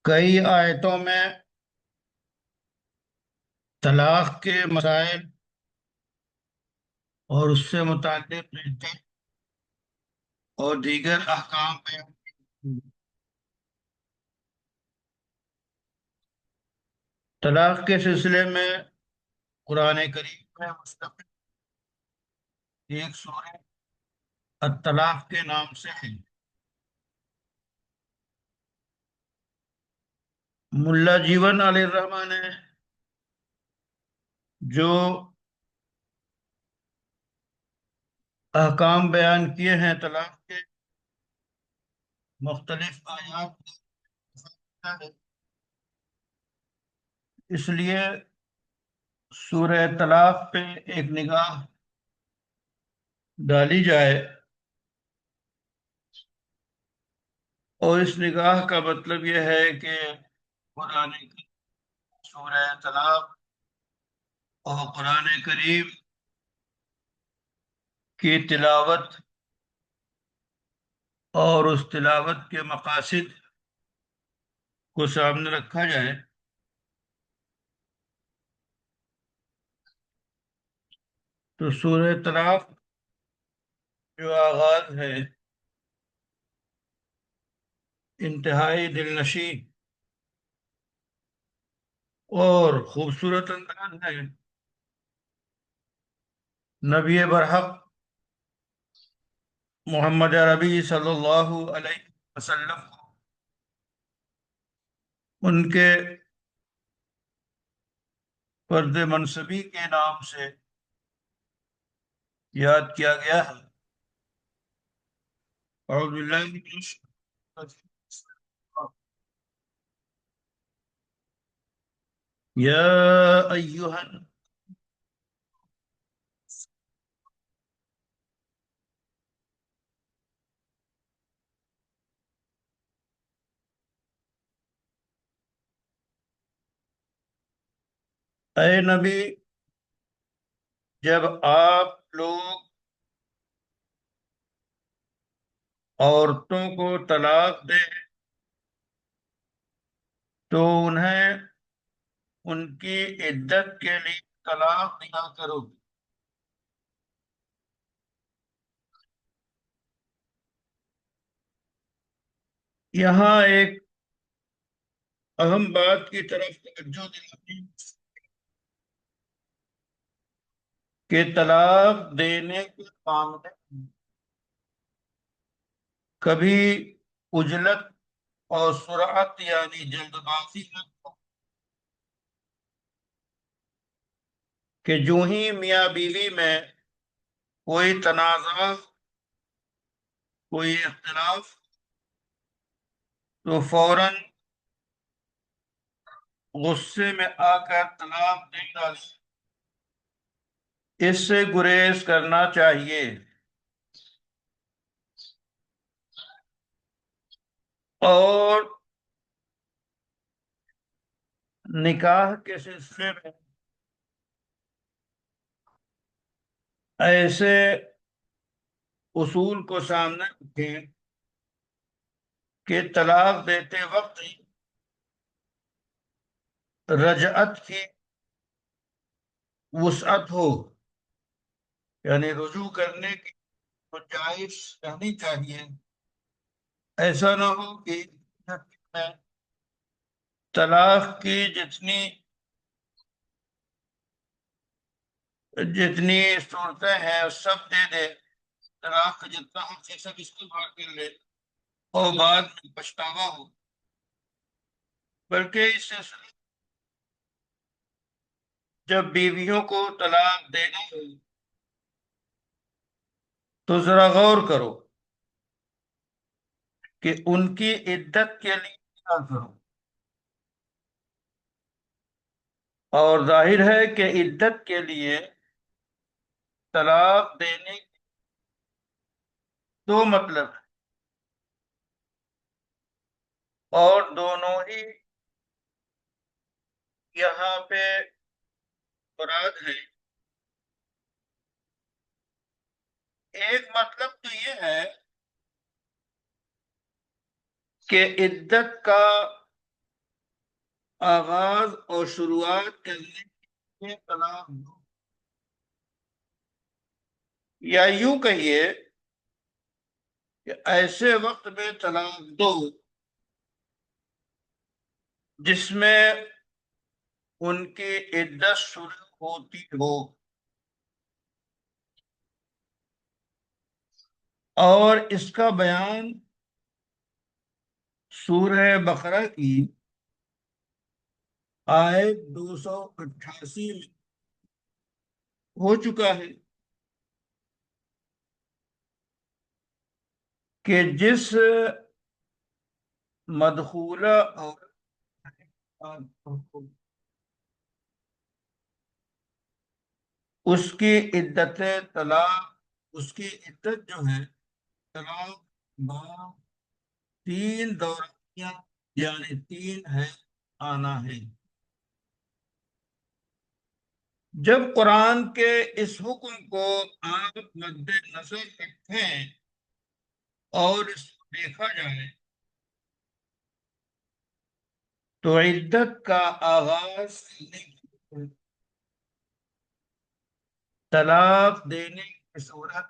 کئی آیتوں میں طلاق کے مسائل اور اس سے متعلق عدت اور دیگر احکام بیان کیے ہیں۔ طلاق کے سلسلے میں قرآن کریم میں مستقل ایک سورہ الطلاق کے نام سے ہے۔ ملا جیون علیہ الرحمٰن نے جو احکام بیان کیے ہیں طلاق کے، مختلف آیات ہے، اس لیے سورہ طلاق پہ ایک نگاہ ڈالی جائے، اور اس نگاہ کا مطلب یہ ہے کہ قرآن کی سورہ طلاق اور قرآن کریم کی تلاوت اور اس تلاوت کے مقاصد کو سامنے رکھا جائے۔ تو سورہ طلاق جو آغاز ہے انتہائی دل نشیں اور خوبصورت انداز ہے۔ نبی برحق محمد عربی صلی اللہ علیہ وسلم کو ان کے فرد منصبی کے نام سے یاد کیا گیا ہے۔ اعوذ باللہ من الشیطان الرجیم۔ یا ایہا اے نبی، جب آپ لوگ عورتوں کو طلاق دیں تو انہیں ان کی عدت کے لیے طلاق دیا کرو۔ یہاں ایک اہم بات کی طرف توجہ دلاتی کہ طلاق دینے کے معاملے میں کبھی عجلت اور سرعت یعنی جلد بازی نہ کرو، کہ جو ہی میاں بیوی میں کوئی تنازع، کوئی اختلاف، تو فوراً غصے میں آ کر طلاق دے ڈالے۔ اس سے گریز کرنا چاہیے، اور نکاح کے سلسلے میں ایسے اصول کو سامنے رکھیں کہ طلاق دیتے وقت رجعت کی وسعت ہو، یعنی رجوع کرنے کی گنجائش رہنی چاہیے۔ ایسا نہ ہو کہ میں طلاق کی جتنی جتنی صورتیں ہیں سب دے دے، طلاق کا جتنا حق ہے سب استعمال کر لے، اور بعد میں پچھتاوا ہو۔ بلکہ اس سے جب بیویوں کو طلاق دینا ہو تو ذرا غور کرو کہ ان کی عدت کے لیے کیا کرو، اور ظاہر ہے کہ عدت کے لیے طلاق دینے کے دو مطلب ہیں، اور دونوں ہی یہاں پہ مراد ہے۔ ایک مطلب تو یہ ہے کہ عدت کا آغاز اور شروعات کرنے کے لیے طلاق دو، یا یوں کہیے کہ ایسے وقت میں طلاق دو جس میں ان کی عدت شروع ہوتی ہو، اور اس کا بیان سورہ بقرہ کی آیت 288 میں ہو چکا ہے کہ جس مدخولہ اور اس کی عدت طلاق، اس کی عدت جو ہے طلاق با تین دورانیہ، یعنی تین ہے آنا ہے۔ جب قرآن کے اس حکم کو آپ مد نظر رکھیں اور اس کو دیکھا جائے تو عدت کا آغاز کرنے کی طلاق دینے کی صورت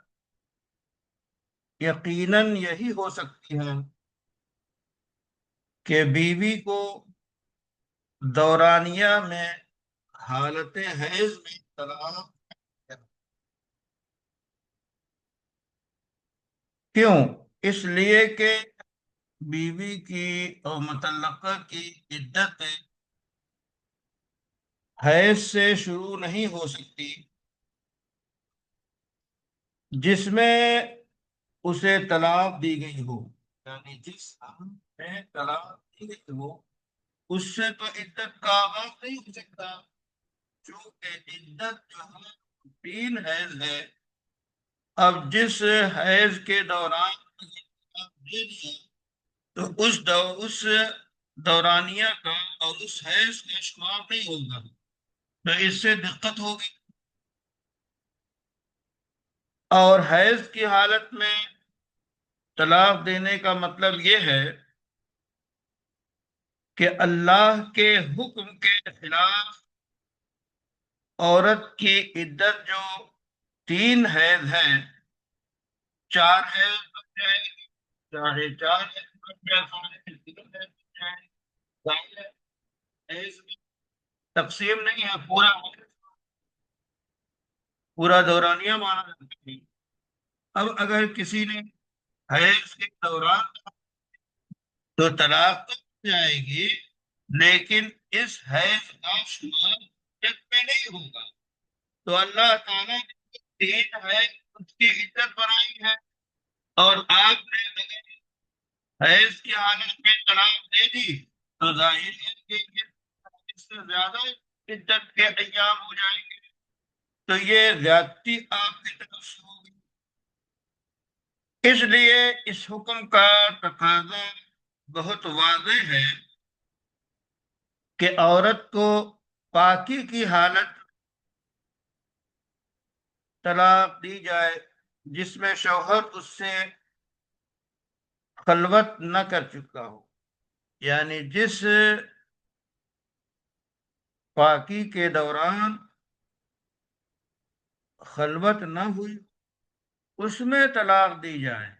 یقیناً یہی ہو سکتی ہے کہ بیوی کو دورانیہ میں حالت حیض میں طلاق۔ کیوں؟ اس لیے کہ بیوی کی اور مطلقہ کی عدت حیض سے شروع نہیں ہو سکتی جس میں اسے طلاق دی گئی ہو، یعنی جس حال میں طلاق دی گئی ہو اس سے تو عدت کا آغاز نہیں ہو سکتا، چونکہ عدت جو ہے تین حیض ہے۔ اب جس حیض کے دوران طلاق دے دیا تو اس دورانیہ کا اور اس حیض کا شمار نہیں ہوگا، تو اس سے دقت ہوگی۔ اور حیض کی حالت میں طلاق دینے کا مطلب یہ ہے کہ اللہ کے حکم کے خلاف عورت کی عدت جو تین حیض ہے، چار حیض بن جائے گی، چاہے چار حیض بن جائے، ساڑھے تین حیض بن جائے، ظاہر ہے حیض میں تقسیم نہیں ہے، پورا دورانیہ مانا جاتا ہے۔ اب اگر کسی نے حیض کے دوران تو طلاق تو ہو جائے گی، لیکن اس حیض کا شمار عدت میں نہیں ہوگا۔ تو اللہ تعالیٰ نے تین حیض اس کی عدت بنائی ہے، اور آپ نے اگر حیض کی حالت میں طلاق دے دی تو ظاہر ہے کہ یہ اس سے زیادہ عدت کے ایام ہو جائیں گے، تو یہ زیادتی آپ کی طرف سے ہوگی۔ اس لیے اس حکم کا تقاضا بہت واضح ہے کہ عورت کو پاکی کی حالت طلاق دی جائے جس میں شوہر اس سے خلوت نہ کر چکا ہو، یعنی جس پاکی کے دوران خلوت نہ ہوئی اس میں طلاق دی جائے۔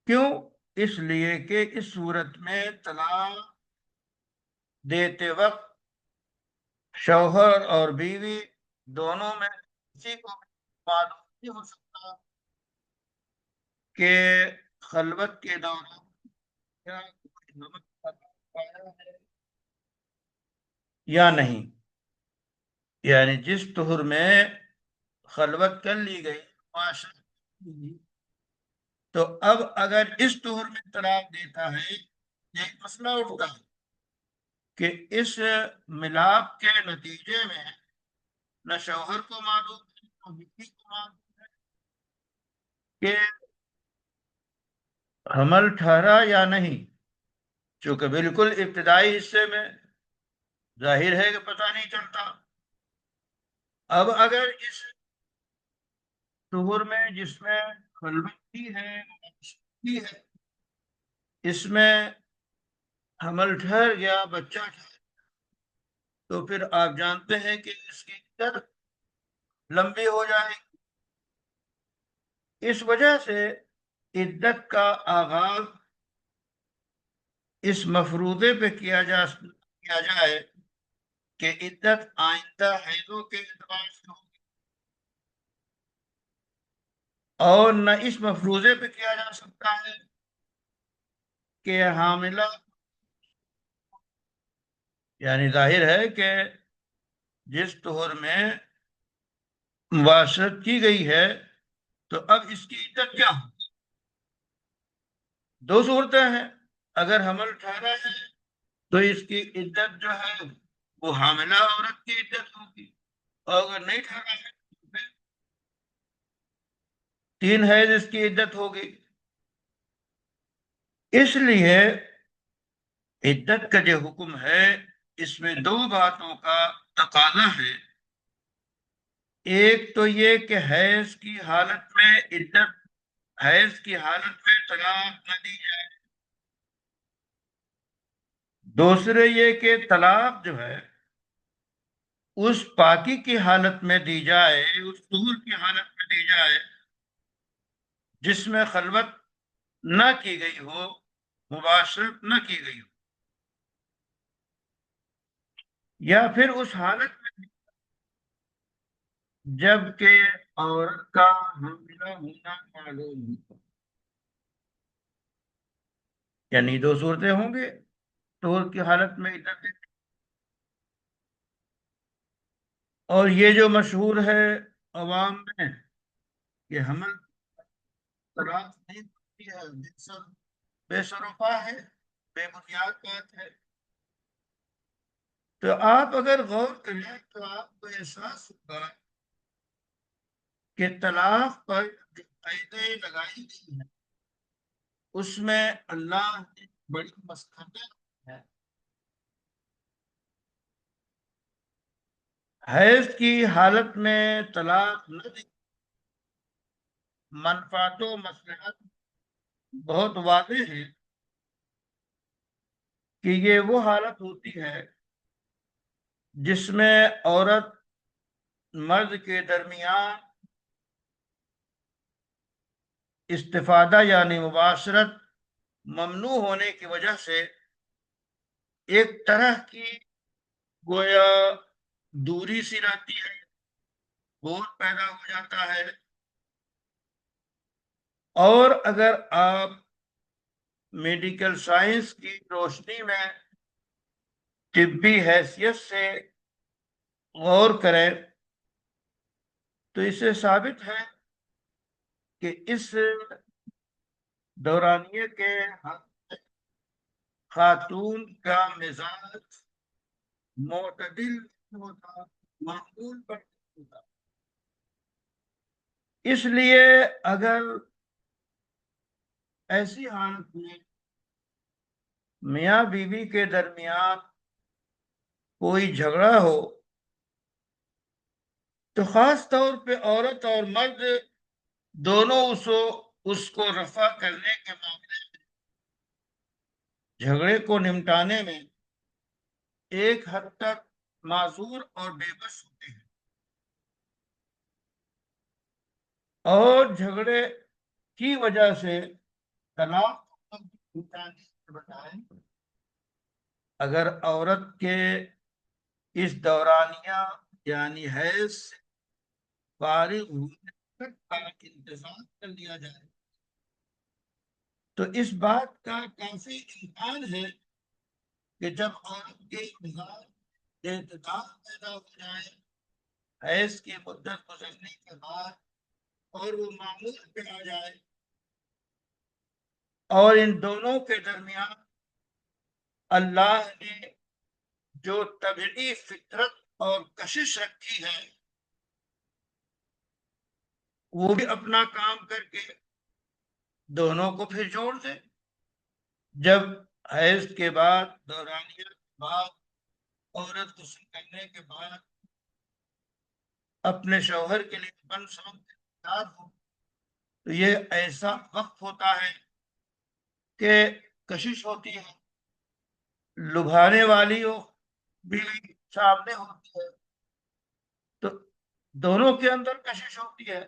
کیوں؟ اس لیے کہ اس صورت میں طلاق دیتے وقت شوہر اور بیوی دونوں میں کسی کو معلوم نہیں ہو سکتا کہ خلوت کے دوران کیا کوئی نمک پایا ہے یا نہیں، یعنی جس طہر میں خلوت کر لی گئی معاشرہ، تو اب اگر اس طہر میں طلاق دیتا ہے ایک مسئلہ اٹھتا ہے کہ اس ملاپ کے نتیجے میں نہ شوہر کو معلوم ہے نہ بیوی کو معلوم ہے کہ حمل ٹھہرا یا نہیں، چونکہ بالکل ابتدائی حصے میں ظاہر ہے کہ پتہ نہیں چلتا۔ اب اگر اس طہر میں جس میں خلوت کی ہے اس میں حمل ٹھہر گیا، بچہ ٹھہر، تو پھر آپ جانتے ہیں کہ اس کی عدت لمبی ہو جائے گی۔ اس وجہ سے عدت کا آغاز اس مفروضے پہ کیا جائے کہ عدت آئندہ حیضوں کے اعتبار سے ہوگی، اور نہ اس مفروضے پہ کیا جا سکتا ہے کہ حاملہ، یعنی ظاہر ہے کہ جس طور میں مباشرت کی گئی ہے تو اب اس کی عدت کیا ہو؟ دو صورتیں ہیں، اگر حمل ٹھہرا ہے تو اس کی عدت جو ہے وہ حاملہ عورت کی عدت ہوگی، اور اگر نہیں ٹھہرا ہے تو پھر 3 حیض اس کی عدت ہوگی۔ اس لیے عدت کا جو حکم ہے اس میں 2 باتوں کا تقاضا ہے۔ ایک تو یہ کہ حیض کی حالت میں عدت، حیض کی حالت میں طلاق نہ دی جائے، دوسرے یہ کہ طلاق جو ہے اس پاکی کی حالت میں دی جائے، اس طہور کی حالت میں دی جائے جس میں خلوت نہ کی گئی ہو، مباشرت نہ کی گئی ہو، یا پھر اس حالت میں جب کہ عورت کا حاملہ ہونا معلوم ہو، یعنی 2 صورتیں ہوں گے، طہور کی حالت میں عدت، اور یہ جو مشہور ہے عوام میں کہ حمل طلاق نہیں ہوتی ہے، بے سروپا ہے، بے بنیاد بات ہے۔ تو آپ اگر غور کریں تو آپ کو احساس ہوگا کہ طلاق پر جو قیدیں لگائی گئی ہیں اس میں اللہ نے بڑی مسخرتیں ہیں۔ حیض کی حالت میں طلاق نہ دی، منفعت و مصلحت بہت واضح ہے کہ یہ وہ حالت ہوتی ہے جس میں عورت مرد کے درمیان استفادہ یعنی مباشرت ممنوع ہونے کی وجہ سے ایک طرح کی گویا دوری سی رہتی ہے، بور پیدا ہو جاتا ہے۔ اور اگر آپ میڈیکل سائنس کی روشنی میں طبی حیثیت سے غور کریں تو اس سے ثابت ہے کہ اس دورانیے کے خاتون کا مزاج معتدل ہوتا، معقول پر ہوتا۔ اس لیے اگر ایسی حالت میں میاں بیوی کے درمیان کوئی جھگڑا ہو تو خاص طور پہ عورت اور مرد دونوں اس کو رفع کرنے کے معاملے میں، جھگڑے کو نمٹانے میں ایک حد تک معذور اور بے بس ہوتے ہیں، اور جھگڑے کی وجہ سے طلاق نمٹانے کے بجائے اگر عورت کے اس دورانیہ یعنی حیض سے فارغ ہونے تک کا انتظار کر لیا جائے تو اس بات کا کافی امکان ہے کہ جب عورت کے مزاج اعتدال پیدا ہو جائے، حیض کی مدت گزرنے کے بعد، اور وہ معمول پہ آ جائے، اور ان دونوں کے درمیان اللہ نے جو طبعی فطرت اور کشش رکھی ہے وہ بھی اپنا کام کر کے دونوں کو پھر جوڑ دے۔ جب حیض کے بعد، دورانیہ کے بعد، عورت غسل کرنے کے بعد اپنے شوہر کے لیے بن سمجھ تیار ہو تو یہ ایسا وقت ہوتا ہے کہ کشش ہوتی ہے، لبھانے والی ہو بھی سامنے ہوتی ہے، تو دونوں کے اندر کشش ہوتی ہے،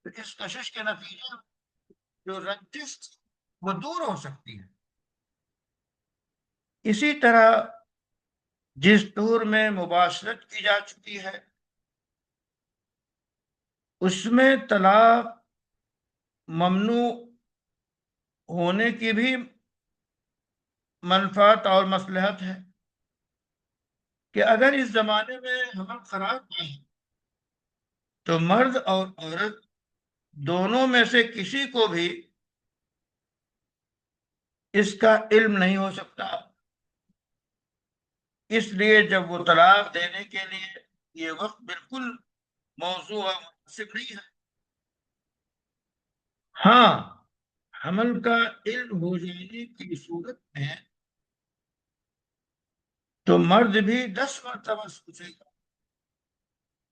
تو اس کشش کے نتیجے میں جو رنجش وہ دور ہو سکتی ہے۔ اسی طرح جس دور میں مباشرت کی جا چکی ہے اس میں طلاق ممنوع ہونے کی بھی منفعت اور مصلحت ہے کہ اگر اس زمانے میں حمل خراب ہے تو مرد اور عورت دونوں میں سے کسی کو بھی اس کا علم نہیں ہو سکتا، اس لیے جب وہ طلاق دینے کے لیے یہ وقت بالکل موضوع اور مناسب نہیں ہے۔ ہاں، حمل کا علم ہو جانے کی صورت میں تو مرد بھی 10 مرتبہ سوچے گا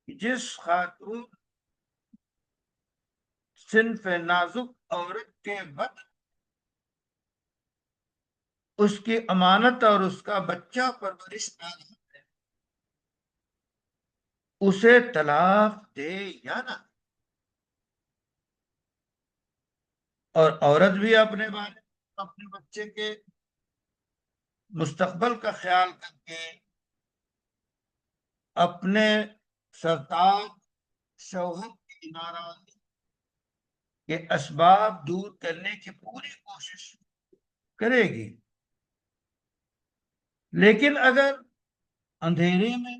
کہ جس خاتون صنف نازک عورت کے بدن اس کی امانت اور اس کا بچہ پرورش نہ ہے، اسے طلاق دے یا نہ۔ اور عورت بھی اپنے بارے میں اپنے بچے کے مستقبل کا خیال کر کے اپنے سرتاج شوہر کی ناراضی کے اسباب دور کرنے کی پوری کوشش کرے گی، لیکن اگر اندھیرے میں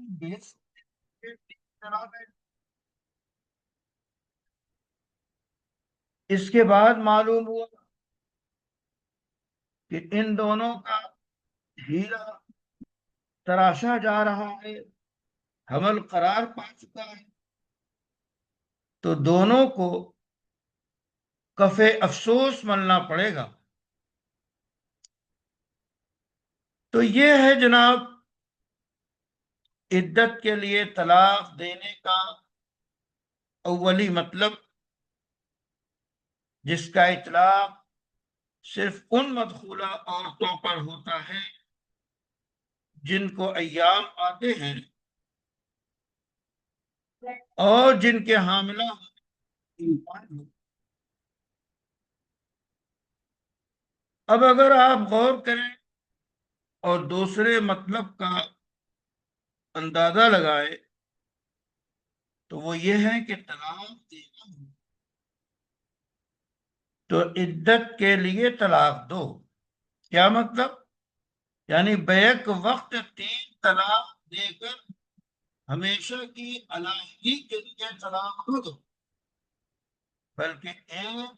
اس کے بعد معلوم ہوا کہ ان دونوں کا ہیرا تراشا جا رہا ہے، حمل قرار پا چکا ہے، تو دونوں کو کف افسوس ملنا پڑے گا۔ تو یہ ہے جناب عدت کے لیے طلاق دینے کا اولی مطلب، جس کا اطلاق صرف ان مدخولہ عورتوں پر ہوتا ہے جن کو ایام آتے ہیں اور جن کے حاملہ اب اگر آپ غور کریں اور دوسرے مطلب کا اندازہ لگائے تو وہ یہ ہے کہ طلاق دینا تو عدت کے لیے طلاق دو، کیا مطلب؟ یعنی بیک وقت 3 طلاق دے کر ہمیشہ کی علیحدگی کے لیے طلاق نہ دو، بلکہ ایک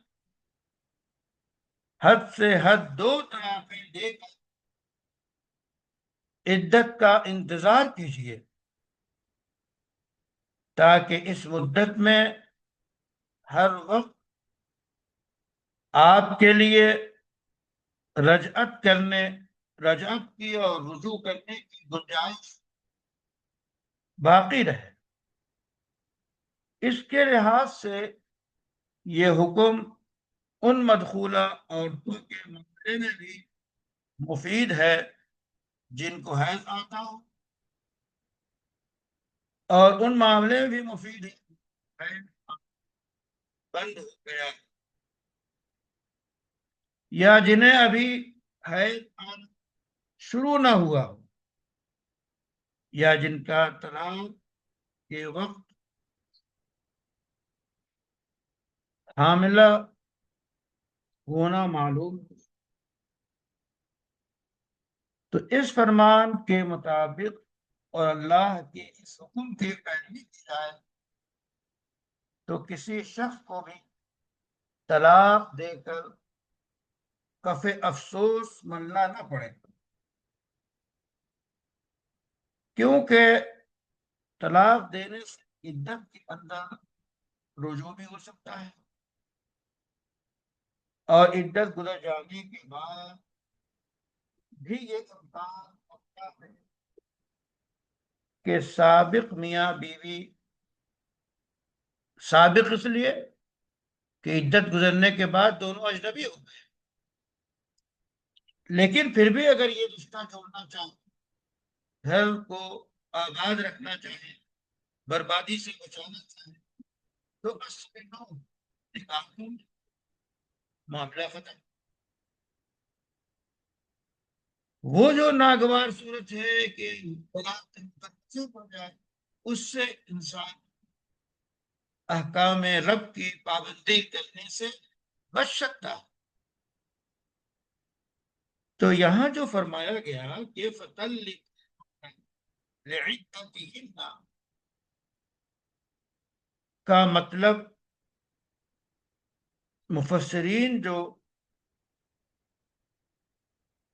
حد سے حد 2 طلاقیں دے کر عدت کا انتظار کیجیے، تاکہ اس مدت میں ہر وقت آپ کے لیے رجعت کی اور رجوع کرنے کی گنجائش باقی رہے۔ اس کے لحاظ سے یہ حکم ان مدخولہ عورتوں کے معاملے میں بھی مفید ہے جن کو حیض آتا ہو، اور ان معاملے میں بھی مفید ہے حیض بند ہو گیا یا جنہیں ابھی حیض آنا شروع نہ ہوا ہو، یا جن کا طلاق کے وقت حاملہ ہونا معلوم ہو۔ تو اس فرمان کے مطابق اور اللہ کے اس حکم کی پیروی کی جائے تو کسی شخص کو بھی طلاق دے کر کف افسوس ملنا نہ پڑے، کیونکہ طلاق دینے سے عدت کے اندر رجوع بھی ہو سکتا ہے، اور عدت گزر جانے کے بعد بھی یہ امکان ہوتا ہے کہ سابق میاں بیوی، سابق اس لیے کہ عدت گزرنے کے بعد دونوں اجنبی ہو گئے، لیکن پھر بھی اگر یہ رشتہ جوڑنا چاہے، گھر کو آباد رکھنا چاہے، بربادی سے بچانا چاہے، تو بس نکاح کر، معاملہ ختم۔ وہ جو ناگوار صورت ہے کہ طلاق ہو جائے، اس سے انسان احکام رب کی پابندی کرنے سے بچ سکتا ہے۔ تو یہاں جو فرمایا گیا کہ لعدتہن کا مطلب مفسرین جو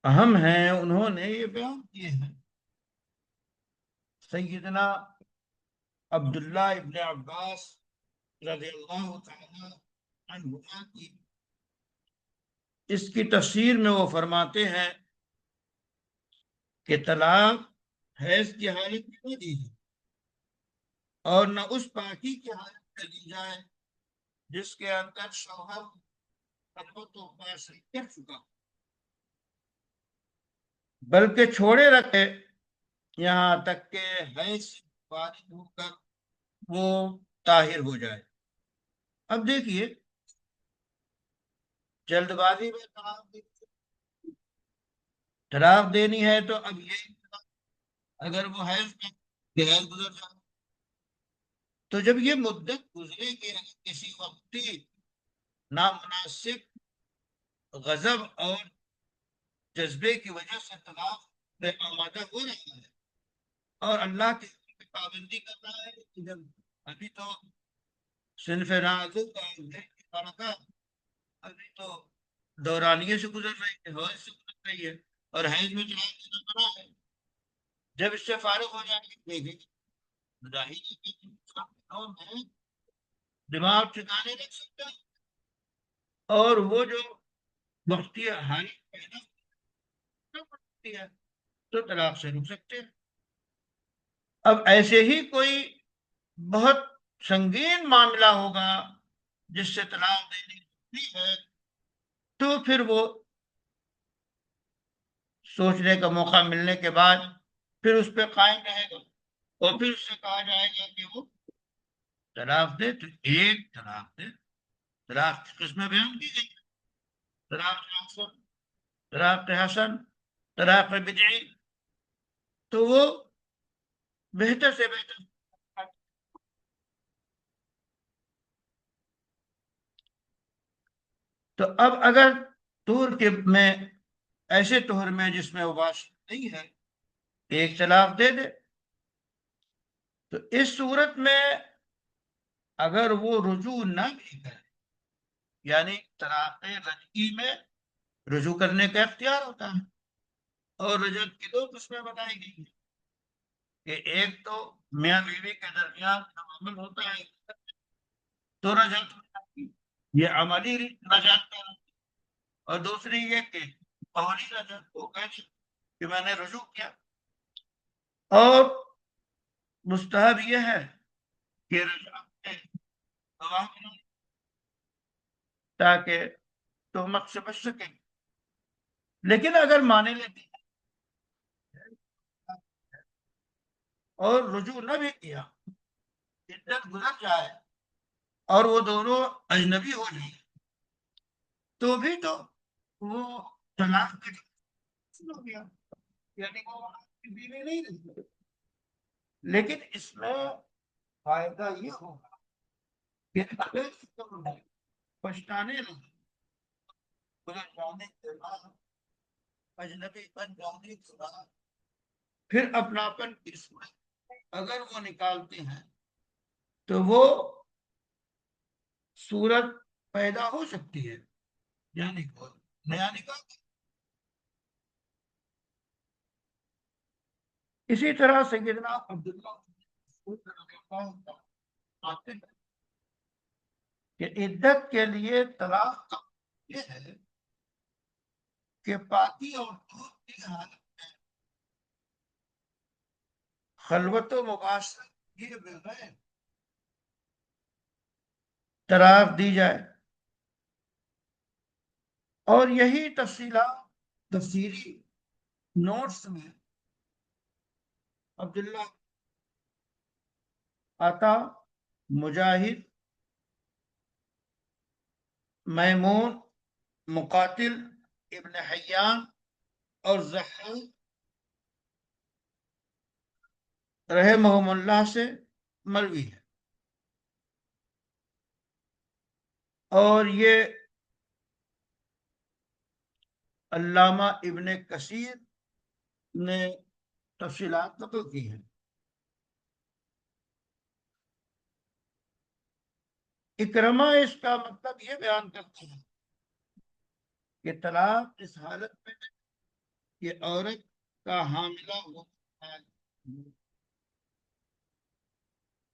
اہم ہیں انہوں نے یہ بیان کیے ہیں۔ سیدنا عبداللہ ابن عباس رضی اللہ تعالی عنہما کی اس کی تفسیر میں وہ فرماتے ہیں کہ طلاق حیض کی حالت میں نہ دی جائے اور نہ اس پاکی کی حالت میں دی جائے جس کے اندر شوہر خلوت و معاشرت کر چکا، بلکہ چھوڑے رکھے یہاں تک کہ حیض سے فارغ ہو کر وہ طاہر ہو جائے۔ اب دیکھیے، جلد بازی میں طلاق دینی ہے تو اب یہ اگر وہ حیض گزر جائے تو جب یہ مدت گزرے کہ کسی وقتی نامناسب غضب اور جذبے کی وجہ سے طلاق میں آمادہ ہو رہا ہے اور اللہ کی پابندی کر رہا ہے کہ جب ابھی تو صنف نازک اور ابھی تو دورانیے سے گزر رہی ہے، حیض سے گزر رہی ہے، اور حیض میں طلاق دینا منع ہے، جب اس سے فارغ ہو جائے گی ظاہری میں دماغ ٹھکانے رکھ سکتا ہے اور وہ جو وقتی حالت پیدا ہوتی ہے تو طلاق سے رک سکتے ہیں۔ اب ایسے ہی کوئی بہت سنگین معاملہ ہوگا جس سے طلاق دینی ضروری ہے تو پھر وہ سوچنے کا موقع ملنے کے بعد پھر اس پہ قائم رہے گا اور پھر اس سے کہا جائے گا کہ وہ طلاق دے تو ایک طلاق دے۔ طلاق کی قسمیں بیان کی گئی، طلاق حسن، طلاق حسن، طلاق بدعی، تو وہ بہتر سے بہتر۔ تو اب اگر طور کے میں ایسے طور میں جس میں وہ بات نہیں ہے کہ ایک طلاق دے دے، تو اس صورت میں اگر وہ رجوع نہ بھی کرے، یعنی طلاق رجعی میں رجوع کرنے کا اختیار ہوتا ہے، اور رجعت کی دو قسمیں بتائی گئی ہیں کہ ایک تو میاں بیوی کے درمیان عمل ہوتا ہے تو رجعت ہوتا ہے، یہ عملی رجعت کا، اور دوسری یہ کہ قولی رجعت کو کیسے کہ میں نے رجوع کیا۔ اور مستحب یہ ہے کہ رجعت میں گواہ بنائے تاکہ تہمت سے بچ سکے، لیکن اگر مانے لیتی ہے اور رجوع نہ بھی کیا، عدت گزر جائے اور وہ دونوں اجنبی ہو جائیں تو بھی تو وہ طلاق کا ہو گیا، یعنی وہ بیوی نہیں رہی۔ لیکن اس میں فائدہ یہ ہوگا کہ اگر پچھتانے لگے گزر جانے کے بعد، اجنبی بن جانے کے بعد، پھر اپناپن کی صورت اگر وہ نکالتے ہیں تو وہ صورت پیدا ہو سکتی ہے، یعنی کوئی نیا نکاح۔ اسی طرح سیدنا عبداللہ آتے ہیں کہ عدت کے لیے طلاق کا یہ ہے کہ پاکی اور دودھ کی حالت میں خلوت و مباشرت کیے بغیر طلاق دی جائے، اور یہی تفصیلات تفسیری نوٹس میں عبداللہ عطا، مجاہد، میمون، مقاتل، ابن حیان اور ضحاک رحمہم اللہ سے مروی ہے، اور یہ علامہ ابن کثیر نے تفصیلات نقل کی ہیں۔ اکرمہ اس کا مطلب یہ بیان کرتے ہیں کہ طلاق اس حالت میں کہ عورت کا حاملہ ہو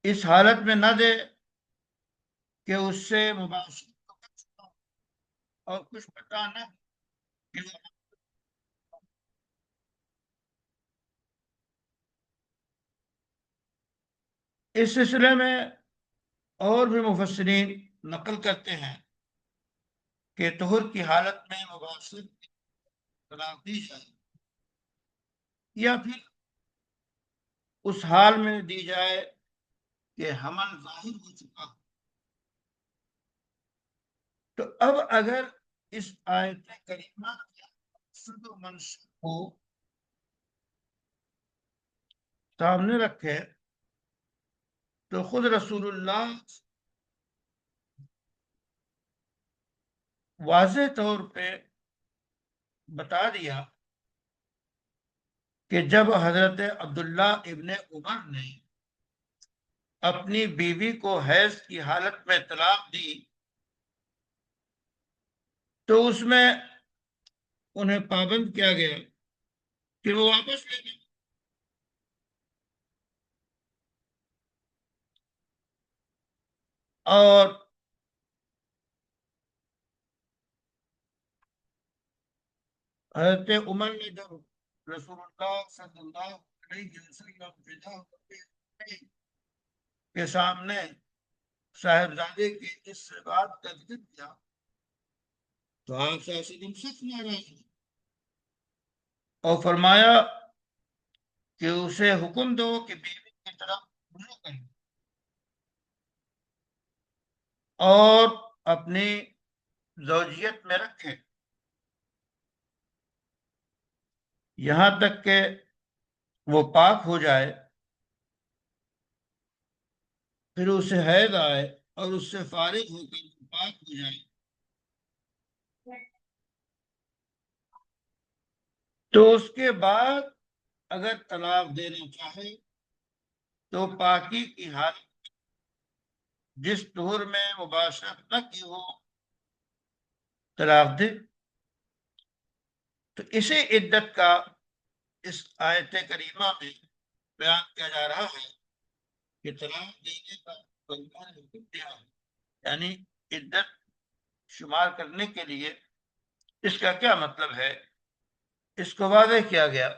اس حالت میں نہ دے کہ اس سے مباشرت اور کچھ پتہ نہ کہ اس سلسلے میں اور بھی مفسرین نقل کرتے ہیں کہ طہر کی حالت میں مباشرت طلاق دی جائے یا پھر اس حال میں دی جائے کہ حمل ظاہر ہو چکا ہو۔ تو اب اگر اس آیت کریمہ کے مقصد و منشا کو سامنے رکھے تو خود رسول اللہ واضح طور پہ بتا دیا کہ جب حضرت عبداللہ ابن عمر نے اپنی بیوی کو حیض کی حالت میں طلاق دی تو اس میں انہیں پابند کیا گیا کہ وہ واپس لے لیں، اور حضرت عمر نے جب رسول اللہ صلی اللہ علیہ وسلم فدا کے سامنے صاحبزادے کے اس بات کا ذکر کیا تو آپ سے ایسے دن سخت ناراض ہوئے اور فرمایا کہ اسے حکم دو کہ بیوی کی طرف رجوع کرے اور اپنی زوجیت میں رکھے یہاں تک کہ وہ پاک ہو جائے، پھر اسے حیض آئے اور اس سے فارغ ہو کر وہ پاک ہو جائے تو اس کے بعد اگر طلاق دینا چاہے تو پاکی کی حالت جس طہر میں مباشرت نہ کی ہو طلاق دے۔ تو اسی عدت کا اس آیت کریمہ میں بیان کیا جا رہا ہے کہ طلاق دینے کا اللہ نے حکم دیا ہے، یعنی عدت شمار کرنے کے لیے اس کا کیا مطلب ہے اس کو واضح کیا گیا،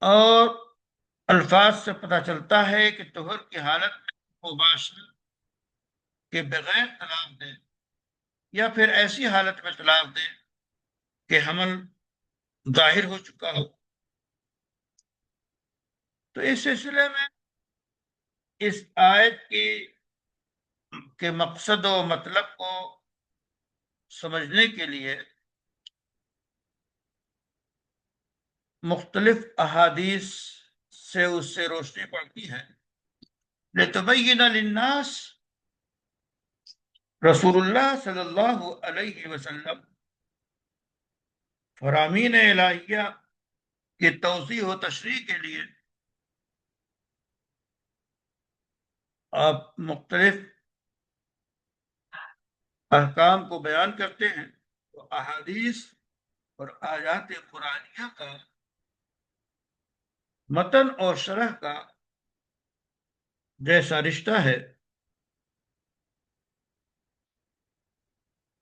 اور الفاظ سے پتہ چلتا ہے کہ طہر کی حالت میں مباشرت کے بغیر طلاق دے یا پھر ایسی حالت میں طلاق دے کہ حمل ظاہر ہو چکا ہو۔ تو اس سلسلے میں اس آیت کے مقصد و مطلب کو سمجھنے کے لیے مختلف احادیث سے اس سے روشنی پڑتی ہے۔ لِتُبَيِّنَ لِلنَّاسِ رسول اللہ صلی اللہ علیہ وسلم فرامین الہیہ کی توضیح و تشریح کے لیے آپ مختلف احکام کو بیان کرتے ہیں، تو احادیث اور آیات قرآنیہ کا متن اور شرح کا جیسا رشتہ ہے،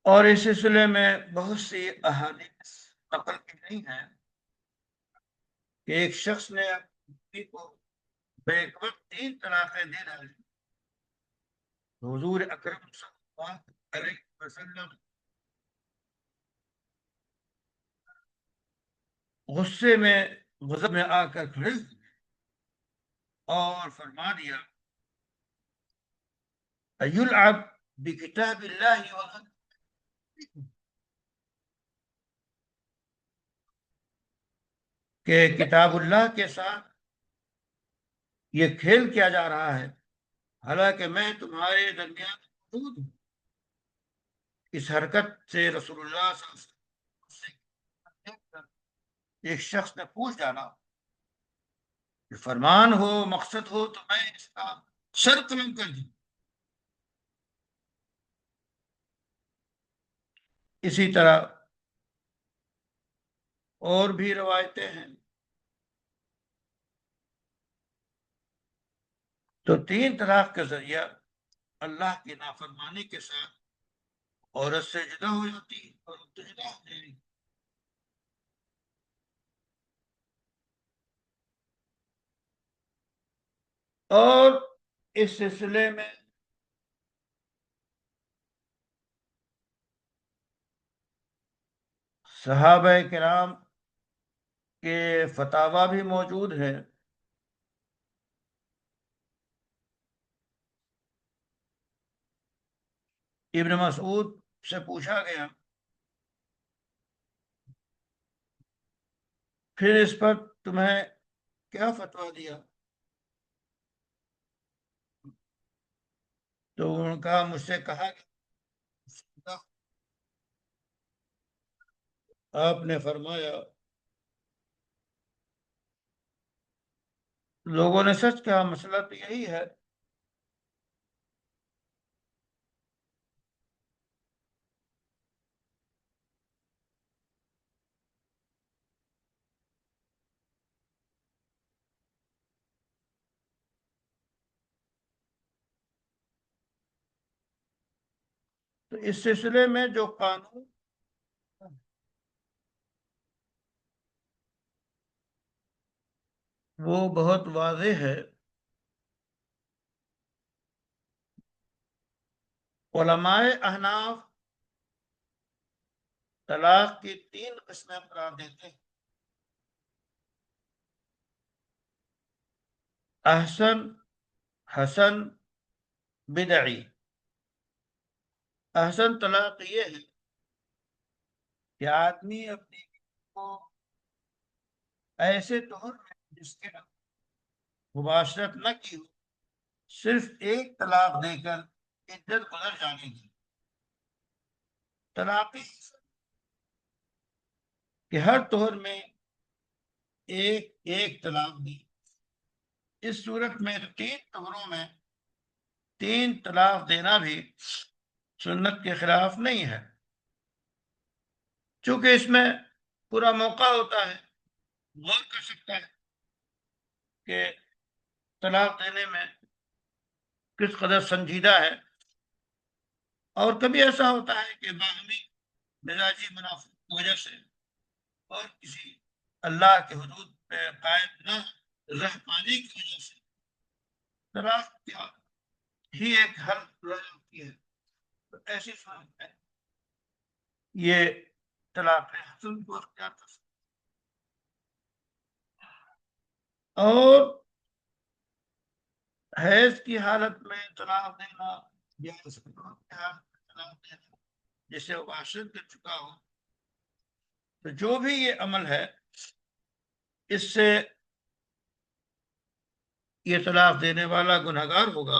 اور اس سلسلے میں بہت سی احادیث نقل کی گئی ہیں کہ ایک شخص نے اپنی بیوی کو بیک وقت 3 طلاقیں دے ڈالی، حضور اکرم صلی اللہ علیہ وسلم غصے میں غضب میں آ کر کھڑے ہوئے اور فرما دیا ایلعب بکتاب اللہ وغیرہ، کہ کتاب اللہ کے ساتھ یہ کھیل کیا جا رہا ہے، حالانکہ میں تمہارے درمیان موجود ہوں۔ اس حرکت سے رسول اللہ صلی اللہ علیہ وسلم سے ایک شخص نے پوچھ ڈالا کہ فرمان ہو، مقصد ہو تو میں اس کا سر قلم کر دوں۔ اسی طرح اور بھی روایتیں ہیں۔ تو 3 طلاق کا ذریعہ اللہ کی نافرمانی کے ساتھ عورت سے جدا ہو جاتی ہے اور تو جدا ہو جائے گی۔ اور اس سلسلے میں صحابہ کرام کے فتاوی بھی موجود ہیں۔ ابن مسعود سے پوچھا گیا پھر اس پر تمہیں کیا فتویٰ دیا؟ تو ان کا مجھ سے کہا کہ آپ نے فرمایا لوگوں نے سچ کہا، مسئلہ تو یہی ہے۔ تو اس سلسلے میں جو قانون وہ بہت واضح ہے۔ علماء احناف طلاق کی 3 قسمیں قرار دیتے ہیں: احسن، حسن، بدعی۔ احسن طلاق یہ ہے کہ آدمی اپنی بیوی کو ایسے طور میں جس کے مباشرت نہ کی ہو، صرف ایک طلاق دے کر عدت گزر جانے کی طلاق کہ ہر طور میں ایک ایک طلاق دی۔ اس صورت میں 3 طہروں میں 3 طلاق دینا بھی سنت کے خلاف نہیں ہے، چونکہ اس میں پورا موقع ہوتا ہے، غور کر سکتا ہے کہ طلاق دینے میں کس قدر سنجیدہ ہے۔ اور کبھی ایسا ہوتا ہے کہ باہمی مزاجی منافع کی وجہ سے اور کسی اللہ کے حدود پہ قائم نہ رہ پانے کی وجہ سے طلاق کیا ہی ایک حل رہ جاتی ہے، تو ایسی صورت میں یہ طلاق حسن کو اختیار کر سکتے۔ اور حیض کی حالت میں طلاق دینا یا استحباب کی حالت میں طلاق دینا جسے وہ معاشرت کر چکا ہو، تو جو بھی یہ عمل ہے اس سے یہ طلاق دینے والا گنہگار ہوگا۔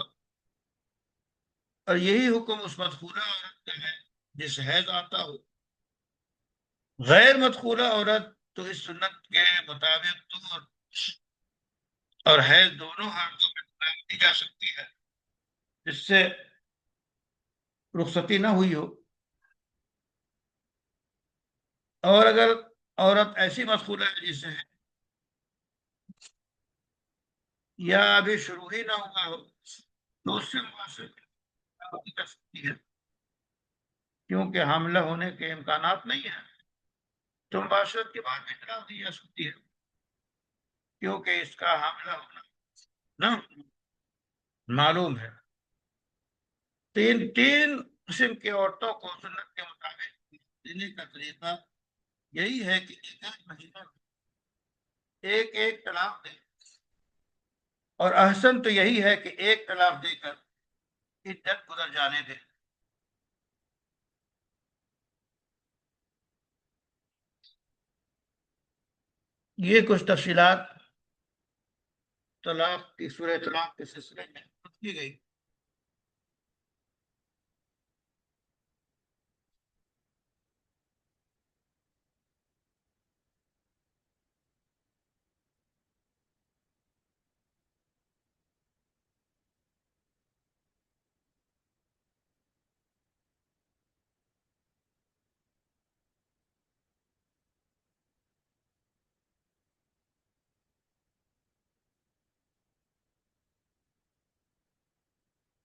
اور یہی حکم اس مدخولہ عورت کا ہے جس حیض آتا ہو۔ غیر مدخولہ عورت تو اس سنت کے مطابق طہر اور حیض دونوں حالتوں میں طلاق دی جا سکتی ہے جس سے رخصتی نہ ہوئی ہو۔ اور اگر عورت ایسی مدخولہ ہے جسے یا ابھی شروع ہی نہ ہوا ہو تو اس سے معاشرت کر سکتی ہے، کیونکہ حاملہ ہونے کے امکانات نہیں ہیں، تو مباشرت کے بعد بھی طلاق دی جا سکتی ہے کیونکہ اس کا حاملہ ہونا نہ معلوم ہے۔ تین تین قسم کی عورتوں کو سنت کے مطابق دینے کا طریقہ یہی ہے کہ ایک مہینہ ایک ایک طلاق دے، اور احسن تو یہی ہے کہ ایک طلاق دے کر عدت گزر جانے دے۔ یہ کچھ تفصیلات طلاق کی، سورہ طلاق کے سلسلے میں کی گئی۔